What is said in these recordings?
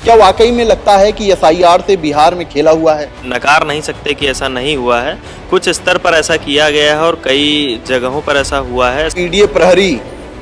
क्या वाकई में लगता है कि एसआईआर से बिहार में खेला हुआ है? नकार नहीं सकते कि ऐसा नहीं हुआ है। कुछ स्तर पर ऐसा किया गया है और कई जगहों पर ऐसा हुआ है। पीडीए प्रहरी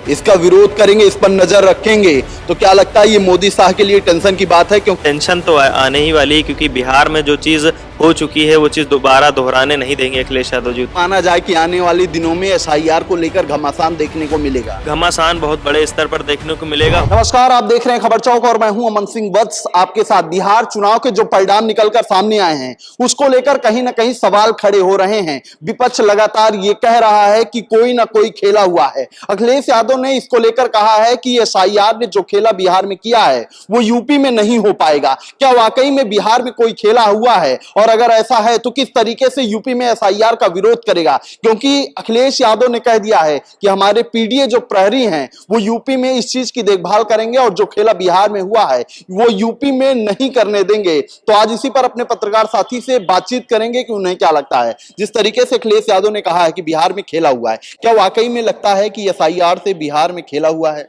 इसका विरोध करेंगे, इस पर नजर रखेंगे, तो क्या लगता है ये मोदी शाह के लिए टेंशन की बात है? क्योंकि टेंशन तो आने ही वाली है, क्योंकि बिहार में जो चीज़ हो चुकी है वो चीज़ दोबारा दोहराने नहीं देंगे अखिलेश यादव जी। माना जाए कि आने वाले दिनों में एसआईआर को लेकर घमासान देखने को मिलेगा। घमासान बहुत बड़े स्तर पर देखने को मिलेगा। नमस्कार, आप देख रहे हैं खबर चौक और मैं हूं अमन सिंह वत्स आपके साथ। बिहार चुनाव के जो परिणाम निकलकर सामने आए हैं उसको लेकर कहीं ना कहीं सवाल खड़े हो रहे हैं। विपक्ष लगातार ये कह रहा है कि कोई ना कोई खेला हुआ है। अखिलेश यादव ने इसको लेकर कहा है कि एसआईआर ने जो खेला बिहार में किया है वो यूपी में नहीं हो पाएगा। क्या वाकई में बिहार में कोई खेला हुआ है, और अगर ऐसा है तो किस तरीके से यूपी में एसआईआर का विरोध करेगा? क्योंकि अखिलेश यादव ने कह दिया है कि हमारे पीडीए जो प्रहरी हैं वो यूपी में इस चीज की देखभाल करेंगे और जो खेला बिहार में हुआ है वो यूपी में नहीं करने देंगे। तो आज इसी पर अपने पत्रकार साथी से बातचीत करेंगे कि उन्हें क्या लगता है। जिस तरीके से अखिलेश यादव ने कहा है कि बिहार में खेला हुआ है, क्या वाकई में लगता है कि एसआईआर से बिहार में खेला हुआ है?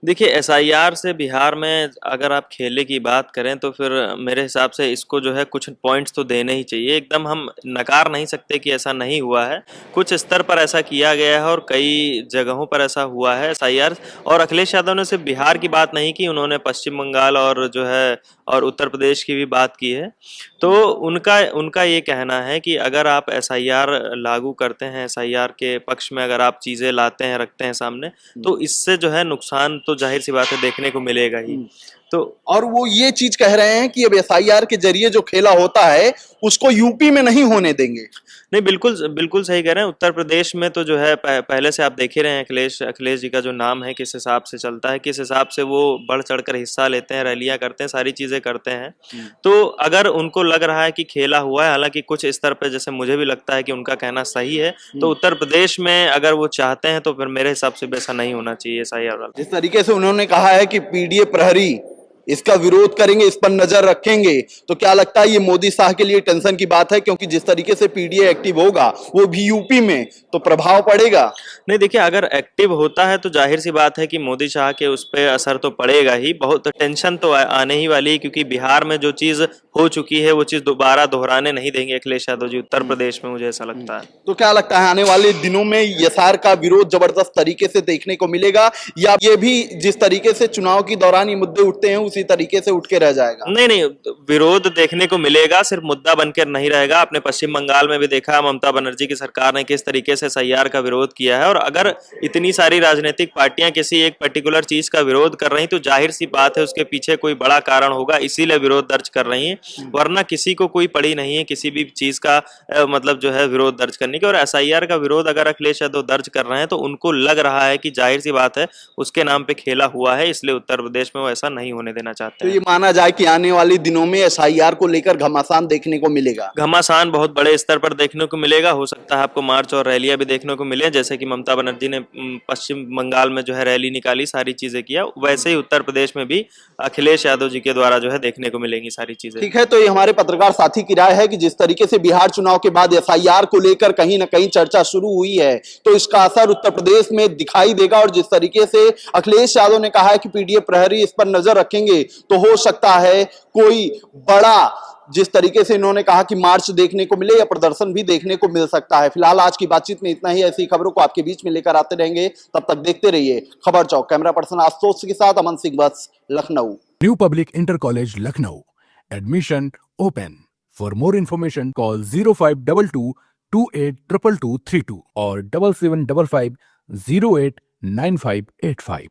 देखिए, एसआईआर से बिहार में अगर आप खेले की बात करें तो फिर मेरे हिसाब से इसको जो है कुछ पॉइंट्स तो देने ही चाहिए। एकदम हम नकार नहीं सकते कि ऐसा नहीं हुआ है। कुछ स्तर पर ऐसा किया गया है और कई जगहों पर ऐसा हुआ है एसआईआर। और अखिलेश यादव ने सिर्फ बिहार की बात नहीं की, उन्होंने पश्चिम बंगाल और जो है और उत्तर प्रदेश की भी बात की है। तो उनका ये कहना है कि अगर आप एसआईआर लागू करते हैं, एसआईआर के पक्ष में अगर आप चीज़ें लाते हैं, रखते हैं सामने, तो इससे जो है नुकसान तो जाहिर सी बात है देखने को मिलेगा ही। तो और वो ये चीज कह रहे हैं कि अब एसआईआर के जरिए जो खेला होता है उसको यूपी में नहीं होने देंगे। नहीं, बिल्कुल बिल्कुल सही कह रहे हैं। उत्तर प्रदेश में तो जो है पहले से आप देख ही रहे हैं अखिलेश जी का जो नाम है किस हिसाब से चलता है, किस हिसाब से वो बढ़ चढ़कर हिस्सा लेते हैं, रैलियां करते हैं, सारी चीजें करते हैं। तो अगर उनको लग रहा है कि खेला हुआ है, हालांकि कुछ स्तर पे जैसे मुझे भी लगता है कि उनका कहना सही है, तो उत्तर प्रदेश में अगर वो चाहते हैं तो फिर मेरे हिसाब से वैसा नहीं होना चाहिए एसआईआर वाला। जिस तरीके से उन्होंने कहा है कि पीडीए प्रहरी इसका विरोध करेंगे, इस पर नजर रखेंगे, तो क्या लगता है ये मोदी शाह के लिए टेंशन की बात है? क्योंकि जिस तरीके से पीडीए एक्टिव होगा वो भी यूपी में, तो प्रभाव पड़ेगा। नहीं, देखिए, अगर एक्टिव होता है तो जाहिर सी बात है कि मोदी शाह के उस पर असर तो पड़ेगा ही। बहुत टेंशन तो आने ही वाली है, क्योंकि बिहार में जो चीज़ हो चुकी है वो चीज़ दोबारा दोहराने नहीं देंगे अखिलेश यादव जी उत्तर प्रदेश में, मुझे ऐसा लगता है। तो क्या लगता है आने वाले दिनों में एसआईआर का विरोध जबरदस्त तरीके से देखने को मिलेगा, या ये भी जिस तरीके से चुनाव के दौरान ये मुद्दे उठते हैं उसी तरीके से उठ के रह जाएगा? नहीं नहीं, विरोध देखने को मिलेगा, सिर्फ मुद्दा बनकर नहीं रहेगा। आपने पश्चिम बंगाल में भी देखा, ममता बनर्जी की सरकार ने किस तरीके से एसआईआर का विरोध किया है। और अगर इतनी सारी राजनीतिक पार्टियां किसी एक पर्टिकुलर चीज का विरोध कर रही तो जाहिर सी बात है उसके पीछे कोई बड़ा कारण होगा, इसीलिए विरोध दर्ज कर रही हैं। वरना किसी को कोई पड़ी नहीं है किसी भी चीज का मतलब जो है विरोध दर्ज करने की। और एसआईआर का विरोध अगर अखिलेश यादव दर्ज कर रहे हैं तो उनको लग रहा है कि जाहिर सी बात है उसके नाम पे खेला हुआ है, इसलिए उत्तर प्रदेश में वो ऐसा नहीं होने देना चाहते तो हैं। ये माना जाए कि आने वाले दिनों में एसआईआर को लेकर घमासान देखने को मिलेगा। घमासान बहुत बड़े स्तर पर देखने को मिलेगा। हो सकता है आपको मार्च और रैलियां भी देखने को मिले, जैसे कि ममता बनर्जी ने पश्चिम बंगाल में जो है रैली निकाली, सारी चीजें किया, वैसे ही उत्तर प्रदेश में भी अखिलेश यादव जी के द्वारा जो है देखने को मिलेंगी सारी चीजें। ठीक है, तो ये हमारे पत्रकार साथी की राय है कि जिस तरीके से बिहार चुनाव के बाद एसआईआर को लेकर कहीं ना कहीं चर्चा शुरू हुई है तो इसका असर उत्तर प्रदेश में दिखाई देगा। और जिस तरीके से अखिलेश यादव ने कहा है कि पीडीए प्रहरी इस पर नजर रखेंगे, तो हो सकता है कोई बड़ा, जिस तरीके से इन्होंने कहा कि मार्च देखने को मिले या प्रदर्शन भी देखने को मिल सकता है। फिलहाल आज की बातचीत में इतना ही। ऐसी खबरों को आपके बीच में लेकर आते रहेंगे, तब तक देखते रहिए खबर चौक। कैमरा पर्सन आशुतोष के साथ Aman Singh Vats, Lucknow. New public inter college Lucknow, admission open. For more information call 0522 282232 और 7755 089585।